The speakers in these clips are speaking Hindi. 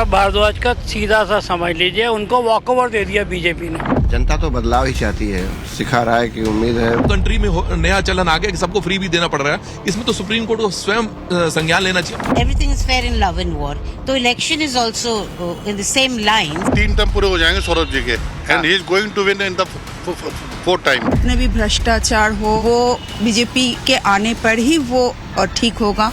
सौरभ भारद्वाज का सीधा सा समझ लीजिए, उनको वॉकओवर दे दिया बीजेपी ने। जनता तो बदलाव ही चाहती है, सिखा रहा है कि उम्मीद है। कंट्री में नया चलन आ गया कि सबको फ्री भी देना पड़ रहा है, इसमें तो सुप्रीम कोर्ट को स्वयं संज्ञान लेना चाहिए। Everything is fair in love and war, तो election is also in the same line. 3 term पूरे हो जाएंगे सौरभ जी के, and he is going to win in the 4th time. जितने भी भ्रष्टाचार हो वो बीजेपी के आने पर ही वो ठीक होगा।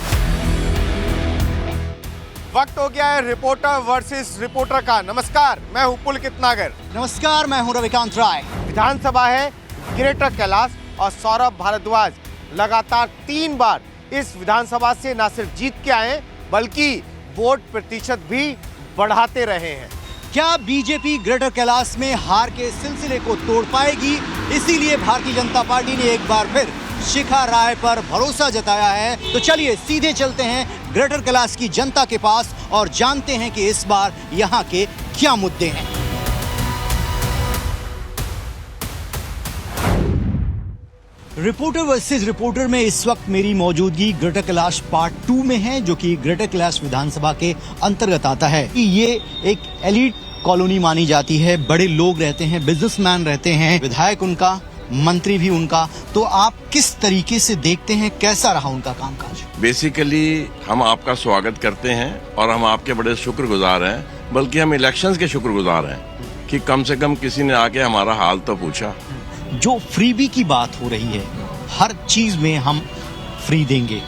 वक्त हो गया है रिपोर्टर वर्सेस रिपोर्टर का। नमस्कार, मैं हूं पुलकित नागर। नमस्कार, मैं हूं रविकांत राय। विधानसभा है, ग्रेटर कैलाश और सौरभ भारद्वाज लगातार 3 बार इस विधानसभा से न सिर्फ जीत के आए बल्कि वोट प्रतिशत भी बढ़ाते रहे हैं। क्या बीजेपी ग्रेटर कैलाश में हार के सिलसिले को तोड़ पाएगी? इसीलिए भारतीय जनता पार्टी ने एक बार फिर शिखा राय पर भरोसा जताया है। तो चलिए सीधे चलते हैं ग्रेटर कैलाश की जनता के पास और जानते हैं कि इस बार यहाँ के क्या मुद्दे हैं। रिपोर्टर वर्सेस रिपोर्टर में इस वक्त मेरी मौजूदगी ग्रेटर कैलाश पार्ट 2 में है, जो कि ग्रेटर कैलाश विधानसभा के अंतर्गत आता है। ये एक एलिट कॉलोनी मानी जाती है, बड़े लोग रहते हैं, बिजनेसमैन रहते हैं, विधायक उनका, मंत्री भी उनका। तो आप किस तरीके से देखते हैं, कैसा रहा उनका कामकाज? बेसिकली हम आपका स्वागत करते हैं और हम आपके बड़े शुक्रगुजार हैं, बल्कि हम इलेक्शंस के शुक्रगुजार हैं कि कम से कम किसी ने आके हमारा हाल तो पूछा। जो फ्रीबी की बात हो रही है, हर चीज में हम फ्री देंगे,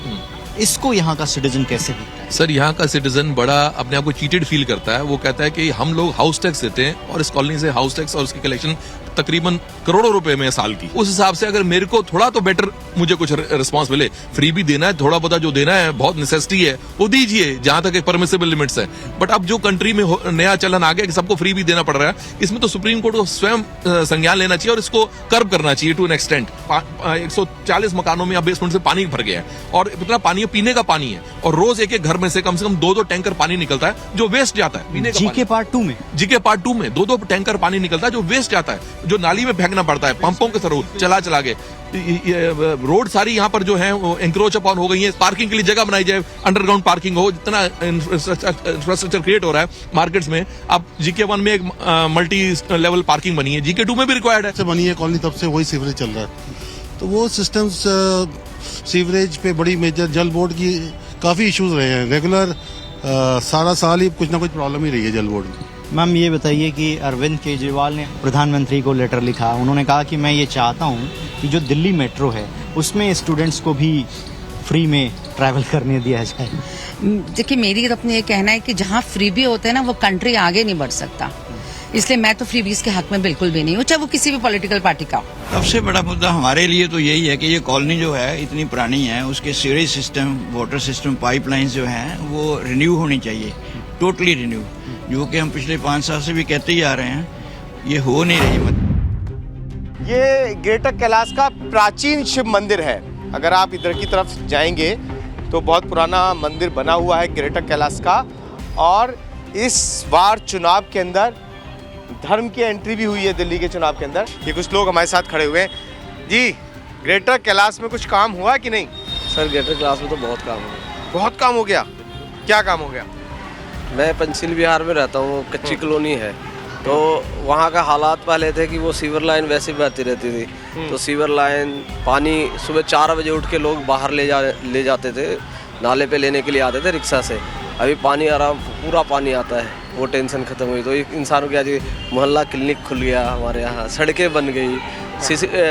इसको यहाँ का सिटीजन कैसे देखता है? सर, यहाँ का सिटीजन बड़ा अपने आप को चीटेड फील करता है। वो कहता है कि हम लोग हाउस टैक्स देते हैं और इस कॉलोनी से हाउस टैक्स और उसकी कलेक्शन तकरीबन करोड़ों रुपए में साल की। उस हिसाब से अगर मेरे को थोड़ा तो बेटर मुझे कुछ रिस्पांस मिले, फ्री भी देना है, थोड़ा बहुत जो देना है, बहुत नेसेसिटी है वो दीजिए, जहां तक एक परमिसिबल लिमिट्स है। बट अब जो कंट्री में नया चलन आ गया कि सबको फ्री भी देना पड़ रहा है, इसमें तो सुप्रीम कोर्ट को स्वयं संज्ञान लेना चाहिए और इसको कर्ब करना चाहिए टू एन एक्सटेंट। 140 मकानों में अब बेसमेंट से पानी भर गया है और इतना पानी पीने का पानी है, और रोज एक घर में से कम 2 टैंकर पानी निकलता है जो वेस्ट जाता है पीने का। जीके पार्ट 2 में 2 टैंकर पानी निकलता है जो वेस्ट जाता है, जो नाली में फेंकना पड़ता है, पंपों के थ्रू चला के। रोड सारी यहाँ पर जो है एंक्रोच अपॉन हो गई है। पार्किंग के लिए जगह बनाई जाए, अंडरग्राउंड पार्किंग हो, जितना इंफ्रास्ट्रक्चर क्रिएट हो रहा है मार्केट्स में। अब जीके 1 में एक मल्टी लेवल पार्किंग बनी है, जीके 2 में भी रिक्वायर्ड है। बनी है कॉलोनी, तब से वही सीवरेज चल रहा है, तो वो सिस्टम्स सीवरेज पे बड़ी मेजर जल बोर्ड की काफी इश्यूज रहे हैं। रेगुलर सारा साल ही कुछ ना कुछ प्रॉब्लम ही रही है जल बोर्ड में। मैम, ये बताइए कि अरविंद केजरीवाल ने प्रधानमंत्री को लेटर लिखा, उन्होंने कहा कि मैं ये चाहता हूँ कि जो दिल्ली मेट्रो है उसमें स्टूडेंट्स को भी फ्री में ट्रैवल करने दिया जाए। देखिए, मेरी अपनी ये कहना है कि जहाँ फ्री भी होता है ना, वो कंट्री आगे नहीं बढ़ सकता। इसलिए मैं तो फ्रीबीज के हक में बिल्कुल भी नहीं हूँ, चाहे वो किसी भी पॉलिटिकल पार्टी का हो। सबसे बड़ा मुद्दा हमारे लिए तो यही है कि ये कॉलोनी जो है इतनी पुरानी है, उसके sewerage system, water system, pipelines जो हैं वो रिन्यू होनी चाहिए, टोटली रिन्यू, जो कि हम पिछले 5 साल से भी कहते ही आ रहे हैं, ये हो नहीं रही। ये ग्रेटर कैलाश का प्राचीन शिव मंदिर है। अगर आप इधर की तरफ जाएंगे तो बहुत पुराना मंदिर बना हुआ है ग्रेटर कैलाश का, और इस बार चुनाव के अंदर धर्म की एंट्री भी हुई है दिल्ली के चुनाव के अंदर। ये कुछ लोग हमारे साथ खड़े हुए हैं। जी, ग्रेटर कैलाश में कुछ काम हुआ कि नहीं? सर, ग्रेटर कैलाश में तो बहुत काम हुआ। बहुत काम हो गया? क्या काम हो गया? मैं पंचशील विहार में रहता हूँ, कच्ची कॉलोनी है, तो वहाँ का हालात पहले थे कि वो सीवर लाइन वैसे बहती रहती थी, तो सीवर लाइन पानी सुबह 4 बजे उठ के लोग बाहर ले जाते थे, नाले पे लेने के लिए आते थे रिक्शा से। अभी पानी आराम पूरा पानी आता है, वो टेंशन खत्म हुई। तो इंसानों की आज मोहल्ला क्लिनिक खुल गया हमारे यहाँ, सड़कें बन गई,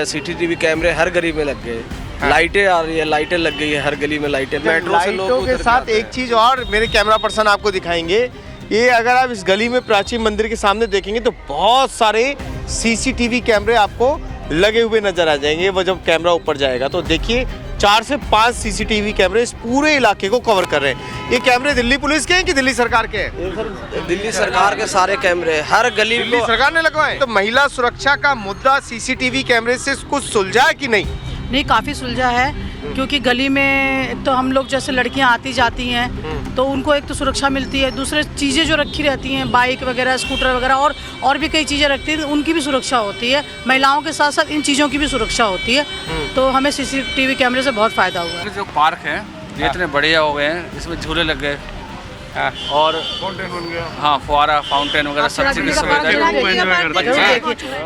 CCTV कैमरे हर गली में लग गए, लाइटें आ रही है, लाइटें लग गई है हर गली में, लाइटें। मेट्रो से लोगों के साथ एक चीज़ और मेरे कैमरा पर्सन आपको दिखाएंगे। ये अगर आप इस गली में प्राचीन मंदिर के सामने देखेंगे तो बहुत सारे CCTV कैमरे आपको लगे हुए नजर आ जाएंगे। वो जब कैमरा ऊपर जाएगा तो देखिए 4 से 5 CCTV कैमरे इस पूरे इलाके को कवर कर रहे हैं। ये कैमरे दिल्ली पुलिस के हैं कि दिल्ली सरकार के हैं? दिल्ली सरकार के सारे कैमरे हर गली दिल्ली सरकार ने लगवाए। तो महिला सुरक्षा का मुद्दा CCTV कैमरे से कुछ सुलझा है कि नहीं? नहीं, काफ़ी सुलझा है, क्योंकि गली में तो हम लोग जैसे लड़कियां आती जाती हैं तो उनको एक तो सुरक्षा मिलती है, दूसरे चीज़ें जो रखी रहती हैं, बाइक वगैरह, स्कूटर वगैरह और भी कई चीज़ें रखती हैं, उनकी भी सुरक्षा होती है। महिलाओं के साथ साथ इन चीज़ों की भी सुरक्षा होती है। तो हमें CCTV कैमरे से बहुत फ़ायदा हुआ है। जो पार्क है ये इतने बढ़िया हो गए हैं, इसमें झूले लग गए, और हाँ फुआरा फाउंटेन वगैरह सब चीज़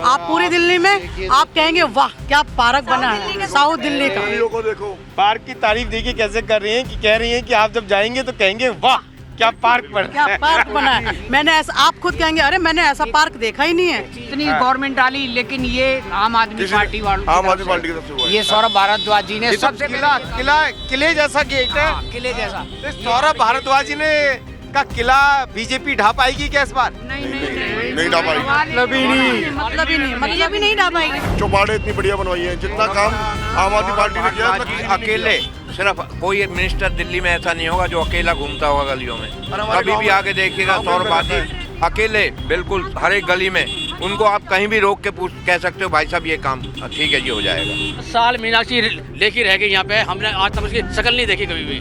आप पूरी दिल्ली में आप कहेंगे वाह क्या पार्क बना है साउथ दिल्ली का। को देखो पार्क की तारीफ देखिए कैसे कर रही हैं कि कह रही हैं कि आप जब जाएंगे तो कहेंगे वाह क्या पार्क बना क्या पार्क बना है। मैंने ऐसा आप खुद कहेंगे अरे मैंने ऐसा पार्क देखा ही नहीं है। इतनी गवर्नमेंट डाली लेकिन ये आम आदमी पार्टी वालों आम आदमी पार्टी की तरफ से ये सौरभ भारद्वाज जी ने सबसे किले जैसा गेट है किले जैसा सौरभ भारद्वाज जी ने का किला बीजेपी ढा पाएगी क्या इस बार? नहीं ढा पाएगी। मतलब ही नहीं ढा पाएगी। चौपाटी इतनी बढ़िया बनवाई है जितना काम आम आदमी पार्टी ने किया। अकेले सिर्फ कोई मिनिस्टर दिल्ली में ऐसा नहीं होगा जो अकेला घूमता होगा गलियों में। कभी भी आके देखिएगा सौरभ अकेले बिल्कुल हर एक गली में उनको आप कहीं भी रोक के कह सकते हो भाई साहब ये काम ठीक है जी हो जाएगा। साल मीनाक्षी लेके रह गई यहाँ पे, हमने आज तक उसकी शक्ल नहीं देखी कभी भी।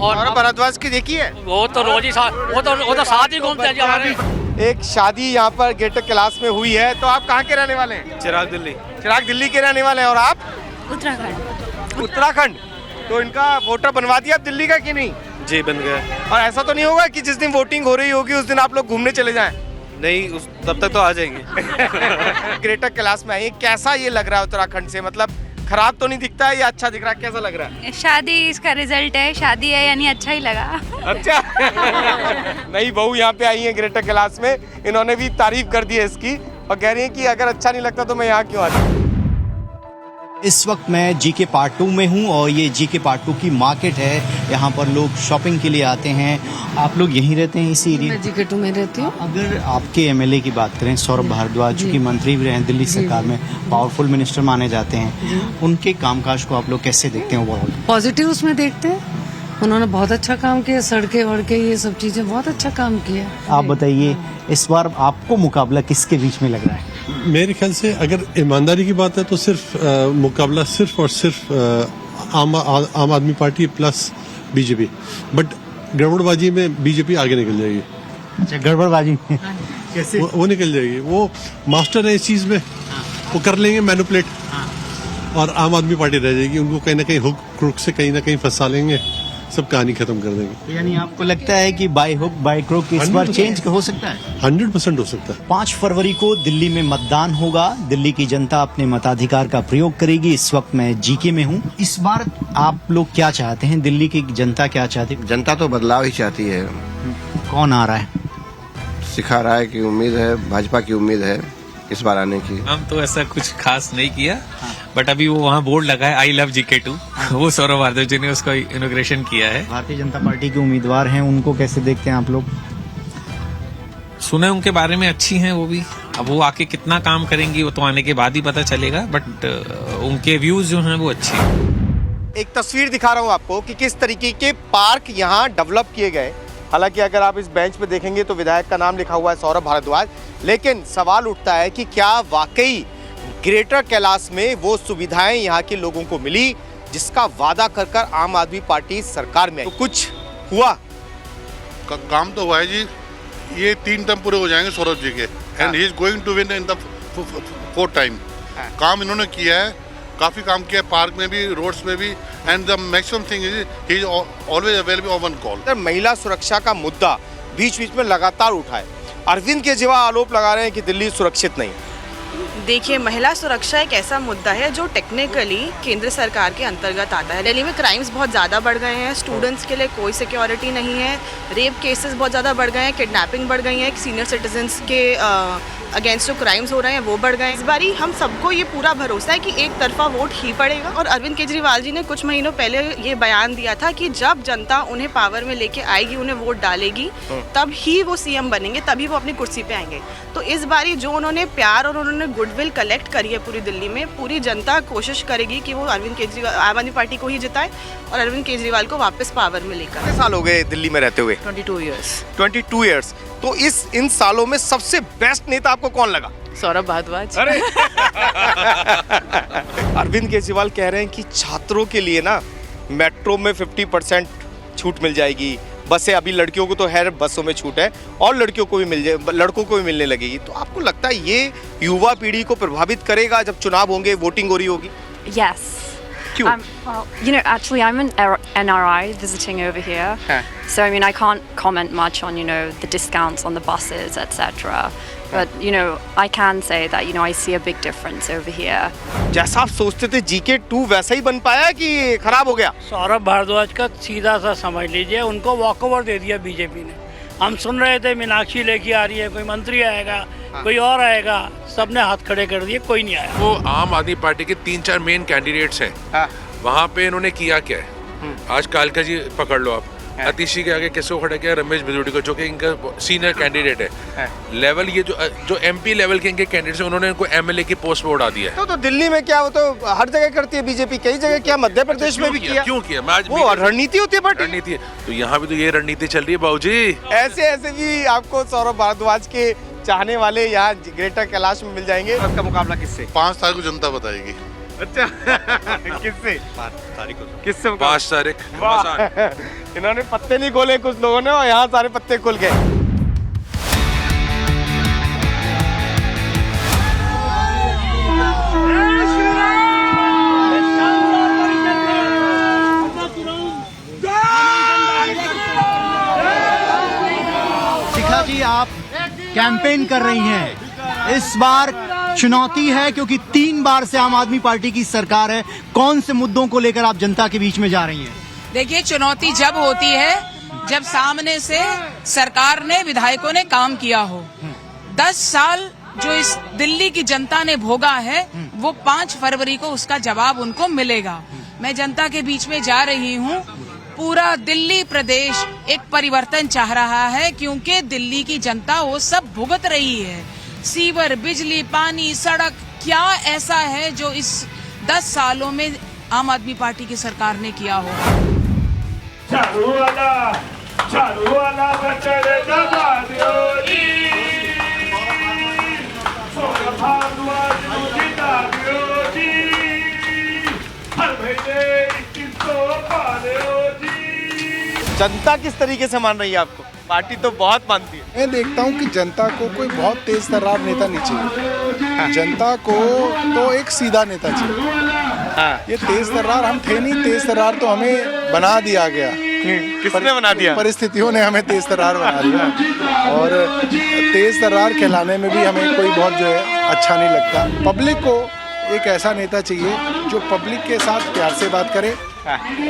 और भारद्वाज की देखी है वो तो रोज ही वो तो साथ ही घूमते हैं जी हमारे। एक शादी यहाँ पर गेट क्लास में हुई है। तो आप कहाँ के रहने वाले हैं? चिराग दिल्ली। चिराग दिल्ली के रहने वाले हैं। और आप? उत्तराखंड। तो इनका वोटर बनवा दिया आप दिल्ली का कि नहीं? जी बन गया। और ऐसा तो नहीं होगा कि जिस दिन वोटिंग हो रही होगी उस दिन आप लोग घूमने चले जाएं? नहीं तब तक तो आ जाएंगे। ग्रेटर कैलाश में आइए, कैसा ये लग रहा है उत्तराखंड से? मतलब खराब तो नहीं दिखता है या अच्छा दिख रहा है? कैसा लग रहा है? शादी इसका रिजल्ट है, शादी है यानी अच्छा ही लगा। अच्छा। नई बहू यहाँ पे आई है ग्रेटर कैलाश में, इन्होंने भी तारीफ कर दी है इसकी और कह रही है कि अगर अच्छा नहीं लगता तो मैं यहाँ क्यों आती। इस वक्त मैं जीके पार्ट 2 में हूँ और ये जीके पार्ट 2 की मार्केट है। यहाँ पर लोग शॉपिंग के लिए आते हैं। आप लोग यहीं रहते हैं इसी एरिया? मैं जीके 2 में रहती हूँ। अगर आपके एमएलए की बात करें सौरभ भारद्वाज जो कि मंत्री भी रहे हैं दिल्ली सरकार में, पावरफुल मिनिस्टर माने जाते हैं, उनके कामकाज को आप लोग कैसे देखते हैं? ओवरऑल पॉजिटिव उसमें देखते हैं। उन्होंने बहुत अच्छा काम किया, सड़कें वड़के ये सब चीजें बहुत अच्छा काम किया। आप बताइए इस बार आपको मुकाबला किसके बीच में लग रहा है? मेरे ख्याल से अगर ईमानदारी की बात है तो सिर्फ मुकाबला सिर्फ और सिर्फ आम आदमी पार्टी प्लस बीजेपी। बट गड़बड़बाजी में बीजेपी आगे निकल जाएगी। अच्छा गड़बड़बाजी कैसे? वो निकल जाएगी। वो मास्टर है इस चीज में, वो कर लेंगे मैनिपुलेट और आम आदमी पार्टी रह जाएगी। उनको कहीं ना कहीं हुक क्रुक से कहीं ना कहीं फंसा लेंगे, सब कहानी खत्म कर देंगे। यानी आपको लगता है कि बाय हुक बाय क्रुक इस बार चेंज हो सकता है? 100% हो सकता है। 5 फरवरी को दिल्ली में मतदान होगा। दिल्ली की जनता अपने मताधिकार का प्रयोग करेगी। इस वक्त मैं जीके में हूँ। इस बार आप लोग क्या चाहते हैं? दिल्ली की जनता क्या चाहती है? जनता तो बदलाव ही चाहती है। कौन आ रहा है? सिखा रहा है कि उम्मीद है, भाजपा की उम्मीद है इस बार आने की। हम तो ऐसा कुछ खास नहीं किया, बट अभी वो वहाँ बोर्ड लगा है आई लव जीके2, वो सौरभ भारद्वाज जी ने उसका इनॉग्रेशन किया है। भारतीय जनता पार्टी के उम्मीदवार हैं, उनको कैसे देखते हैं आप लोग? सुने उनके बारे में अच्छी हैं वो भी। अब वो आके कितना काम करेंगी वो तो आने के बाद ही पता चलेगा, बट उनके व्यूज जो हैं वो अच्छे हैं। एक तस्वीर दिखा रहा हूँ आपको कि किस तरीके के पार्क यहाँ डेवलप किए गए। हालांकि अगर आप इस बेंच पे देखेंगे तो विधायक का नाम लिखा हुआ है सौरभ भारद्वाज, लेकिन सवाल उठता है कि क्या वाकई ग्रेटर कैलाश में वो सुविधाएं यहाँ के लोगों को मिली जिसका वादा कर कर आम आदमी पार्टी सरकार में? तो कुछ हुआ? काम तो हुआ है जी। ये 3 टर्म पूरे हो जाएंगे सौरभ जी के, and he is going to win in the 4th time. काम इन्होंने किया है, काफी काम किया है, पार्क में भी, रोड्स में भी, and the maximum thing is he is always available on one call. महिला सुरक्षा का मुद्दा बीच बीच में लगातार उठा है। अरविंद केजरीवाल आरोप लगा रहे हैं कि दिल्ली सुरक्षित नहीं। देखिए, महिला सुरक्षा एक ऐसा मुद्दा है जो टेक्निकली केंद्र सरकार के अंतर्गत आता है। दिल्ली में क्राइम्स बहुत ज़्यादा बढ़ गए हैं, स्टूडेंट्स के लिए कोई सिक्योरिटी नहीं है, रेप केसेस बहुत ज़्यादा बढ़ गए हैं, किडनैपिंग बढ़ गई है, सीनियर सिटीजन्स के अगेंस्ट जो क्राइम्स हो रहे हैं वो बढ़ गए हैं। इस बारी हम सबको ये पूरा भरोसा है कि एक तरफा वोट ही पड़ेगा। और अरविंद केजरीवाल जी ने कुछ महीनों पहले ये बयान दिया था कि जब जनता उन्हें पावर में लेके आएगी, उन्हें वोट डालेगी, तब ही वो सीएम बनेंगे, तभी वो अपनी कुर्सी पे आएंगे। तो इस बारी जो उन्होंने प्यार और उन्होंने गुडविल कलेक्ट करी है पूरी दिल्ली में, पूरी जनता कोशिश करेगी कि वो अरविंद केजरीवाल, आम आदमी पार्टी को ही जिताए और अरविंद केजरीवाल को वापस पावर में लेकर। कितने साल हो गए दिल्ली में रहते हुए? 22 ईयर्स। 22 ईयर्स। तो इन सालों में सबसे बेस्ट नेता आपको कौन लगा? सौरभ भारद्वाज। अरे अरविंद केजरीवाल कह रहे हैं कि छात्रों के लिए ना मेट्रो में 50% छूट मिल जाएगी। बसें, अभी लड़कियों को तो है बसों में छूट है और लड़कियों को भी मिल जाए, लड़कों को भी मिलने लगेगी। तो आपको लगता है ये युवा पीढ़ी को प्रभावित करेगा जब चुनाव होंगे, वोटिंग हो रही होगी? यस, क्यों? You know, actually, I'm an NRI visiting over here. So, I mean, I can't comment much on, you know, the discounts on the buses, etc. But, you know, I can say that, you know, I see a big difference over here. जैसा आप सोचते थे GK 2 वैसा ही बन पाया कि खराब हो गया? सौरभ भारद्वाज का सीधा सा समझ लीजिए, उनको वॉकओवर दे दिया बीजेपी ने। हम सुन रहे थे मीनाक्षी लेके आ रही है, कोई मंत्री आएगा, कोई और आएगा, सबने हाथ खड़े कर दिए, कोई नहीं आया। वो आम आदमी पार्टी के 3-4 मेन कैंडिडेट्स हैं, वहाँ पे इन्होंने किया क्या है? आज कालका जी पकड़ लो आप, अतिशी के आगे किसको खड़ा किया? रमेश बिजूड़ी को, जो कि इनका सीनियर कैंडिडेट है। लेवल ये जो MP लेवल के इनके कैंडिडेट्स हैं, उन्होंने इनको MLA की पोस्ट पर उड़ा दिया है। तो दिल्ली में क्या, वो तो हर जगह करती है बीजेपी, कई जगह किया, मध्य प्रदेश में भी किया। क्यों किया? वो रणनीति होती है पार्टी, रणनीति है। तो यहाँ भी तो ये रणनीति चल रही है बाबूजी। ऐसे ऐसे भी आपको सौरभ भारद्वाज के चाहने वाले यहाँ ग्रेटर कैलाश में मिल जाएंगे। का मुकाबला किससे? 5 तारीख को जनता बताएगी। अच्छा किससे? 5 तारीख को। किससे? 5 तारीख। इन्होंने पत्ते नहीं खोले कुछ लोगों ने, और यहाँ सारे पत्ते खुल गए। शिखा जी, आप कैंपेन कर रही हैं, इस बार चुनौती है क्योंकि 3 बार से आम आदमी पार्टी की सरकार है। कौन से मुद्दों को लेकर आप जनता के बीच में जा रही हैं? देखिए, चुनौती जब होती है जब सामने से सरकार ने, विधायकों ने काम किया हो। 10 साल जो इस दिल्ली की जनता ने भोगा है, वो 5 फरवरी को उसका जवाब उनको मिलेगा। मैं जनता के बीच में जा रही हूँ। पूरा दिल्ली प्रदेश एक परिवर्तन चाह रहा है, क्योंकि दिल्ली की जनता वो सब भुगत रही है। सीवर, बिजली, पानी, सड़क, क्या ऐसा है जो इस 10 सालों में आम आदमी पार्टी की सरकार ने किया हो? झाड़ू वाला बचड़े दबा दियो जी, सौरभ भारद्वाज को जिता दियो जी, हर महीने 2100 पा लियो जी। जनता किस तरीके से मान रही है आपको? पार्टी तो बहुत मानती है। मैं देखता हूँ कि जनता को कोई बहुत तेज तर्रार नेता नहीं चाहिए। जनता को तो एक सीधा नेता चाहिए। ये तेज तर्रार हम थे नहीं, तेज तर्रार तो हमें बना दिया गया। किसने बना दिया? परिस्थितियों ने हमें तेज तर्रार बना दिया, और तेज तर्रार कहलाने में भी हमें कोई बहुत जो है अच्छा नहीं लगता। पब्लिक को एक ऐसा नेता चाहिए जो पब्लिक के साथ प्यार से बात करे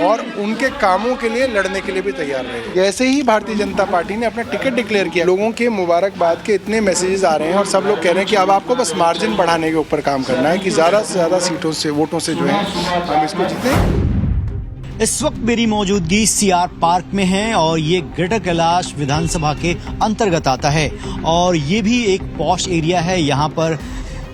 और उनके कामों के लिए लड़ने के लिए भी तैयार रहे। जैसे ही भारतीय जनता पार्टी ने अपना टिकट डिक्लेयर किया, लोगों के मुबारकबाद के इतने मैसेजेस आ रहे हैं और सब लोग कह रहे हैं कि अब आपको बस मार्जिन बढ़ाने के ऊपर काम करना है कि ज़्यादा से ज़्यादा सीटों से, वोटों से जो है हम इसको जीतें। इस वक्त मेरी मौजूदगी CR पार्क में है और ये ग्रेटर कैलाश विधानसभा के अंतर्गत आता है, और ये भी एक पॉश एरिया है। यहाँ पर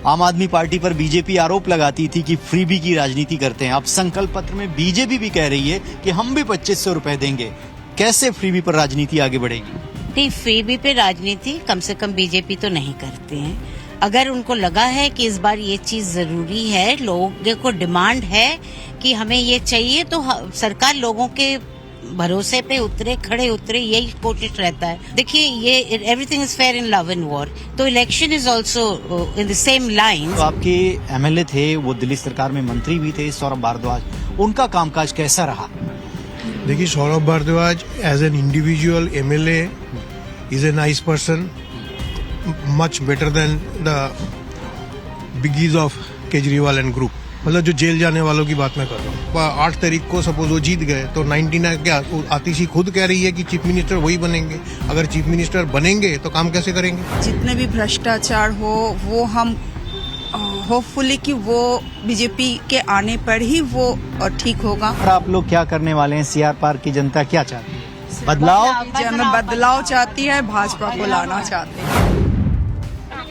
आम आदमी पार्टी पर बीजेपी आरोप लगाती थी कि फ्रीबी की राजनीति करते हैं। अब संकल्प पत्र में बीजेपी भी कह रही है कि हम भी 2500 रुपए देंगे। कैसे फ्रीबी पर राजनीति आगे बढ़ेगी? नहीं, फ्रीबी पे राजनीति कम से कम बीजेपी तो नहीं करते हैं। अगर उनको लगा है कि इस बार ये चीज जरूरी है, लोगों को डिमांड है कि हमें ये चाहिए, तो सरकार लोगों के भरोसे पे उतरे, खड़े उतरे, यही कोशिश रहता है। देखिए, ये everything is fair in love and war, तो election is also in the same line. तो आपके MLA थे, वो दिल्ली सरकार में मंत्री भी थे, सौरभ भारद्वाज, उनका कामकाज कैसा रहा? देखिए, Saurabh Bharadwaj as an individual MLA is a nice person, much better than the biggies of Kejriwal and group. मतलब जो जेल जाने वालों की बात मैं कर रहा हूँ। 8 तारीख को सपोज वो जीत गए तो 99 क्या आतिशी खुद कह रही है कि चीफ मिनिस्टर वही बनेंगे। अगर चीफ मिनिस्टर बनेंगे तो काम कैसे करेंगे? जितने भी भ्रष्टाचार हो वो हम होपफुली कि वो बीजेपी के आने पर ही वो ठीक होगा। और आप लोग क्या करने वाले हैं? CR पार्क की जनता क्या चाहती है? बदलाव चाहती है, भाजपा को लाना चाहती है।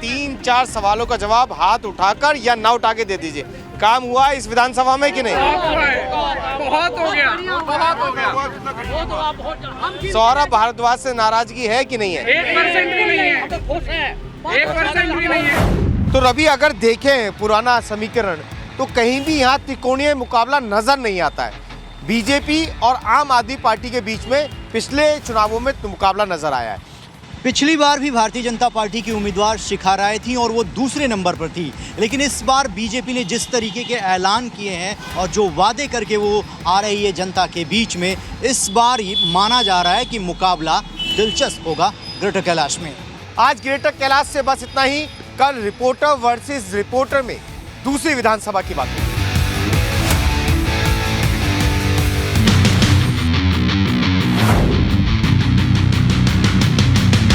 3-4 सवालों का जवाब हाथ उठाकर या ना उठा के दे दीजिए। काम हुआ इस विधानसभा में कि नहीं? बहुत हो गया, बहुत हो गया। सौरभ भारद्वाज से नाराजगी है कि नहीं है? 1% भी नहीं है, 1% भी नहीं है। तो रवि, अगर देखें पुराना समीकरण तो कहीं भी यहाँ त्रिकोणीय मुकाबला नजर नहीं आता है। बीजेपी और आम आदमी पार्टी के बीच में पिछले चुनावों में मुकाबला नजर आया है। पिछली बार भी भारतीय जनता पार्टी की उम्मीदवार शिखा राय थी और वो दूसरे नंबर पर थी, लेकिन इस बार बीजेपी ने जिस तरीके के ऐलान किए हैं और जो वादे करके वो आ रही है जनता के बीच में, इस बार माना जा रहा है कि मुकाबला दिलचस्प होगा ग्रेटर कैलाश में। आज ग्रेटर कैलाश से बस इतना ही। कल रिपोर्टर वर्सेस रिपोर्टर में दूसरी विधानसभा की बात होगी।